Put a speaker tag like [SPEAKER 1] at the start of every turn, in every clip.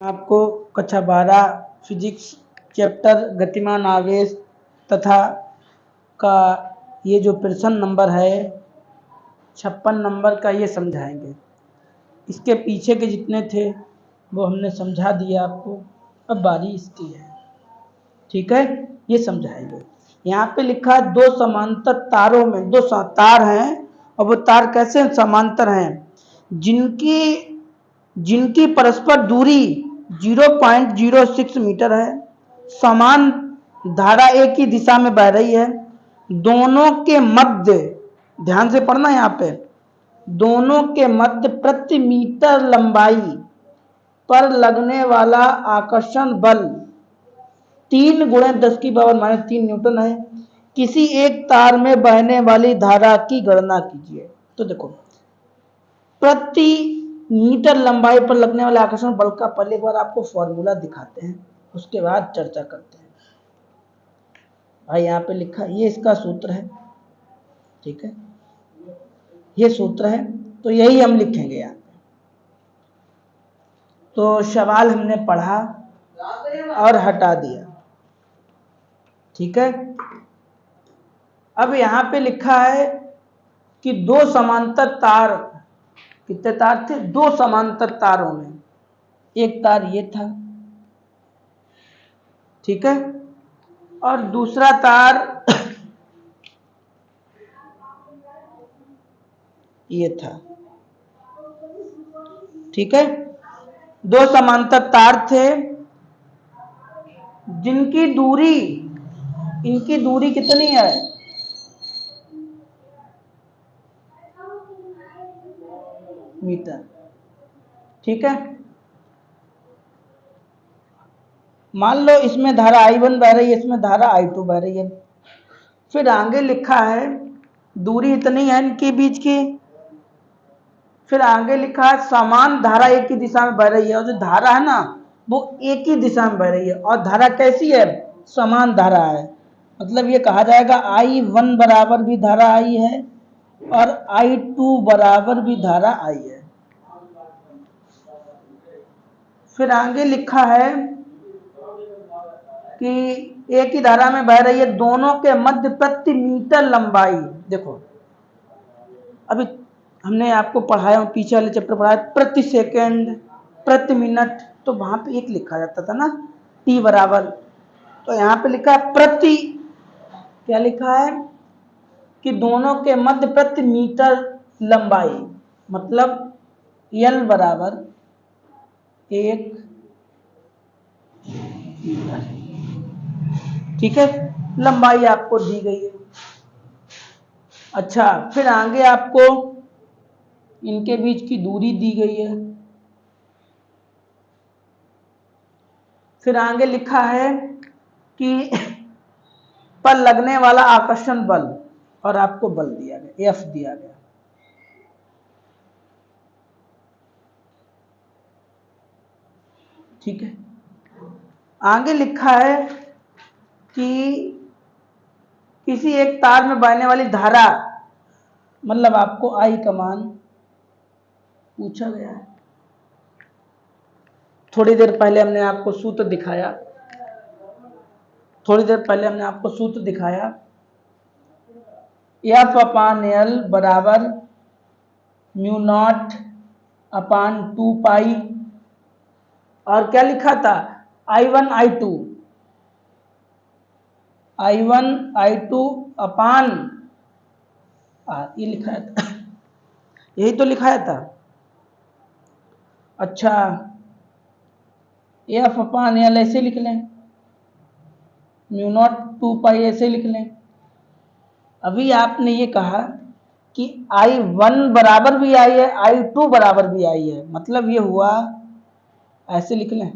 [SPEAKER 1] आपको कक्षा 12 physics chapter गतिमान आवेश तथा का ये जो प्रश्न नंबर है 56 नंबर का ये समझाएंगे। इसके पीछे के जितने थे वो हमने समझा दिया आपको, अब बारी इसकी है। ठीक है, ये समझाएंगे। यहाँ पे लिखा है दो समांतर तारों में दो तार हैं और वो तार कैसे समांतर हैं, जिनकी परस्पर दूरी 0.06 मीटर है, समान धारा एक ही दिशा में बह रही है, दोनों के मध्य, ध्यान से पढ़ना यहाँ पे, दोनों के मध्य प्रति मीटर लंबाई पर लगने वाला आकर्षण बल 3 × 10⁻³ न्यूटन है। किसी एक तार में बहने वाली धारा की गणना कीजिए। तो देखो, प्रति मीटर लंबाई पर लगने वाले आकर्षण बल का पहले एक बार आपको फॉर्मूला दिखाते हैं, उसके बाद चर्चा करते हैं। भाई यहाँ पे लिखा, ये इसका सूत्र है। ठीक है, ये सूत्र है, तो यही हम लिखेंगे यहाँ पे। तो सवाल हमने पढ़ा और हटा दिया। ठीक है, अब यहाँ पे लिखा है कि दो समांतर तार, कितने तार थे? दो समांतर तारों में, एक तार ये था, ठीक है, और दूसरा तार ये था। ठीक है, दो समांतर तार थे जिनकी दूरी, इनकी दूरी कितनी है? मीटर। ठीक है, मान लो इसमें धारा I1 बह रही है, इसमें धारा I2 बह रही है। फिर आगे लिखा है दूरी इतनी है इनके बीच की, फिर आगे लिखा है समान धारा एक ही दिशा में बह रही है, और जो धारा है ना वो एक ही दिशा में बह रही है, और धारा कैसी है? समान धारा है। मतलब ये कहा जाएगा I1 बराबर भी धारा I है और I2 बराबर भी धारा I है। फिर आगे लिखा है कि एक ही धारा में बह रही है, दोनों के मध्य प्रति मीटर लंबाई। देखो, अभी हमने आपको पढ़ाया, पीछे वाले चैप्टर पढ़ाया, प्रति सेकंड, प्रति मिनट, तो वहां पे एक लिखा जाता था ना, T बराबर। तो यहाँ पे लिखा है प्रति, क्या लिखा है कि दोनों के मध्य प्रति मीटर लंबाई, मतलब L बराबर 1 मीटर। ठीक है, लंबाई आपको दी गई है। अच्छा, फिर आगे आपको इनके बीच की दूरी दी गई है। फिर आगे लिखा है कि पर लगने वाला आकर्षण बल, और आपको बल दिया गया, F दिया गया। ठीक है, आगे लिखा है कि किसी एक तार में बहने वाली धारा, मतलब आपको I का मान पूछा गया है। थोड़ी देर पहले हमने आपको सूत्र दिखाया, F/L बराबर μ0/2π, और क्या लिखा था? I1 I2 अपान ये लिखाया था, यही तो लिखाया था। अच्छा, F/L ऐसे लिख लें, μ0/2π ऐसे लिख लें। अभी आपने ये कहा कि I1 बराबर भी I है, I2 बराबर भी I है, मतलब ये हुआ, ऐसे लिख लें,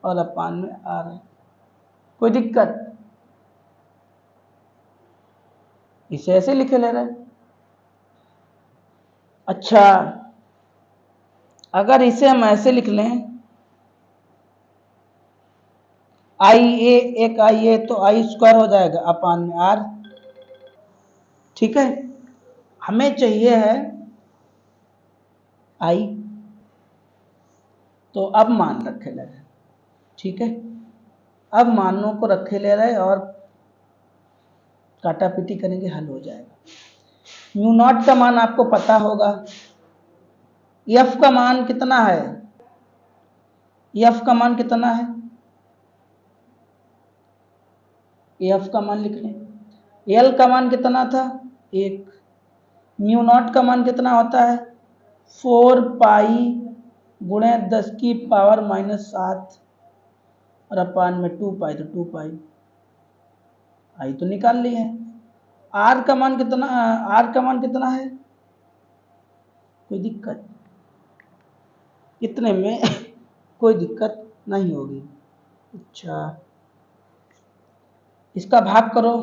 [SPEAKER 1] और अपान में R है। कोई दिक्कत? इसे ऐसे लिखे ले रहे। अच्छा, अगर इसे हम ऐसे लिख लें, IA, एक IA तो I² हो जाएगा अपान में R। ठीक है, हमें चाहिए है I, तो अब मान रखे ले रहे, ठीक है। अब मानों को रखे ले रहे और काटा पीटी करेंगे, हल हो जाएगा। म्यू नॉट का मान आपको पता होगा। एफ का मान कितना है? एफ का मान कितना है? एफ का मान लिख लें। एल का मान कितना था? 1। म्यू नॉट का मान कितना होता है? 4 पाई गुणे 10 की पावर -7 और अपान में 2 पाई, तो 2 पाई आई तो निकाल ली है। आर का मान कितना? आर का मान कितना है? कोई दिक्कत? इतने में कोई दिक्कत नहीं होगी। अच्छा, इसका भाग करो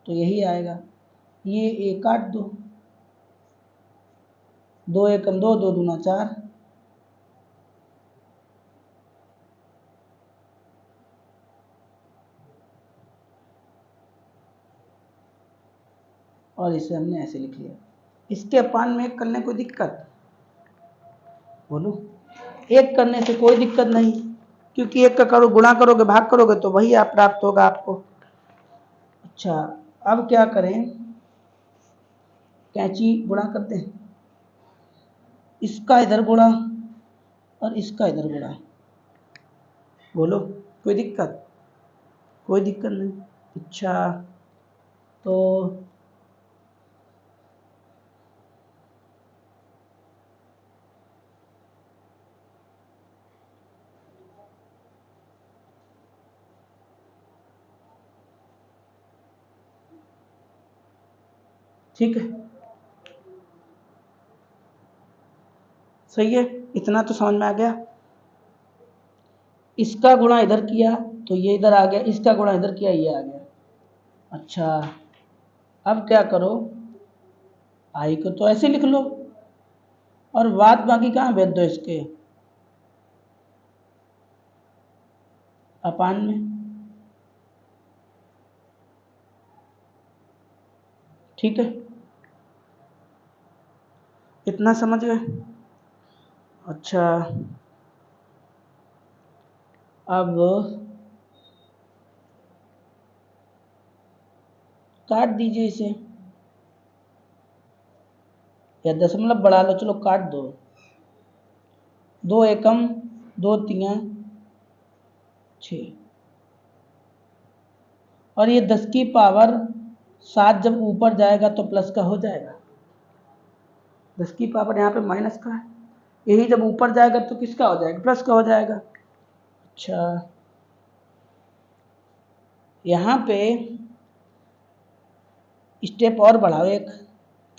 [SPEAKER 1] तो यही आएगा। ये एक काट दो, 2 एकम 2, 2 दूना 4, और इसे हमने ऐसे लिख लिया। इसके अपान में 1 करने कोई दिक्कत? बोलो। 1 करने से कोई दिक्कत नहीं, क्योंकि 1 का करो गुणा करोगे भाग करोगे तो वही आप प्राप्त होगा आपको। अच्छा, अब क्या करें? कैंची गुणा कर दें, इसका इधर गुणा और इसका इधर गुणा। बोलो, कोई दिक्कत? कोई दिक्कत नहीं। अच्छा, तो ठीक है, सही है। इतना तो समझ में आ गया। इसका गुणा इधर किया तो ये इधर आ गया, इसका गुणा इधर किया ये आ गया। अच्छा, अब क्या करो? आई को तो ऐसे लिख लो और बाद बाकी कहाँ भेज दो इसके अपान में, ठीक है। इतना समझ गए? अच्छा, अब काट दीजिए इसे, या दशमलव बढ़ा लो, चलो काट दो। 2 एकम 2 तिया 6, और ये 10 की पावर 7 जब ऊपर जाएगा तो प्लस का हो जाएगा। 10 की पावर यहाँ पे माइनस का है, यही जब ऊपर जाएगा तो किसका हो जाएगा? प्लस का हो जाएगा। अच्छा, यहाँ पे स्टेप और बढ़ाओ एक।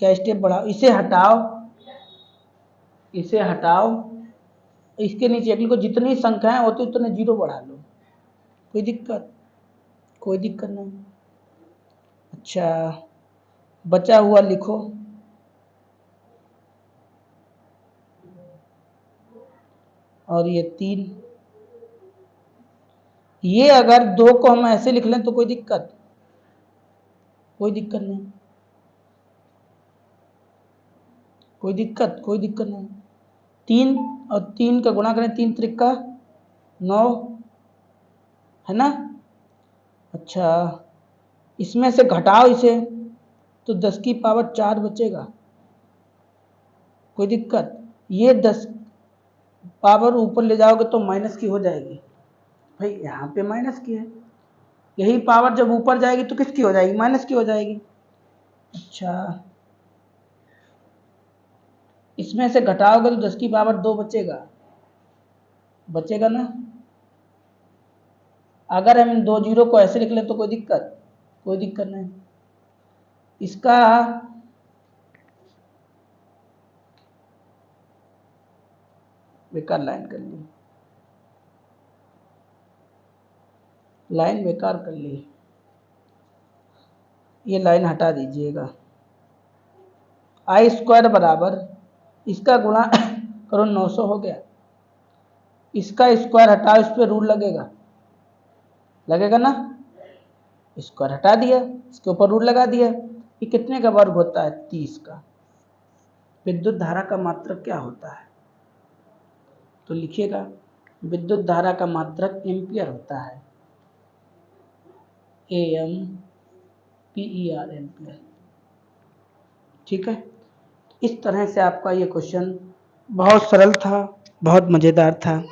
[SPEAKER 1] क्या स्टेप बढ़ाओ? इसे हटाओ, इसे हटाओ, इसके नीचे लिखो जितनी संख्याएं होती उतने 0 बढ़ा लो। कोई दिक्कत? कोई दिक्कत नहीं। अच्छा, बचा हुआ लिखो, और ये 3। ये अगर 2 को हम ऐसे लिख लें तो कोई दिक्कत? कोई दिक्कत नहीं। कोई दिक्कत? कोई दिक्कत नहीं। 3 और 3 का गुणा करें, 3 त्रिका 9 है ना। अच्छा, इसमें से घटाओ इसे तो 10 की पावर 4 बचेगा। कोई दिक्कत? ये 10 पावर ऊपर ले जाओगे तो माइनस की हो जाएगी। भाई यहाँ पे माइनस की है, यही पावर जब ऊपर जाएगी तो किसकी हो जाएगी? माइनस की हो जाएगी। अच्छा, इसमें से घटाओगे तो 10 की पावर 2 बचेगा, बचेगा ना। अगर हम इन 2 जीरो को ऐसे लिख लें तो कोई दिक्कत? कोई दिक्कत नहीं। इसका बेकार लाइन कर ली, लाइन बेकार कर ली, ये लाइन हटा दीजिएगा। i² बराबर इसका गुणा करो 900 हो गया, इसका स्क्वायर हटाओ, इस पर रूल लगेगा, लगेगा ना। स्क्वायर हटा दिया, इसके ऊपर रूल लगा दिया। ये कितने का वर्ग होता है? 30 का। विद्युत धारा का मात्रक क्या होता है? तो लिखिएगा विद्युत धारा का मात्रक एम्पियर होता है, AMPER एम्पियर। ठीक है, इस तरह से आपका ये क्वेश्चन बहुत सरल था, बहुत मज़ेदार था।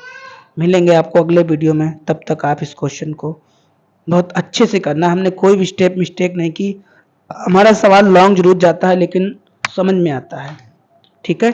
[SPEAKER 1] मिलेंगे आपको अगले वीडियो में, तब तक आप इस क्वेश्चन को बहुत अच्छे से करना। हमने कोई भी स्टेप मिस्टेक नहीं की। हमारा सवाल लॉन्ग जरूर जाता है लेकिन समझ में आता है। ठीक है।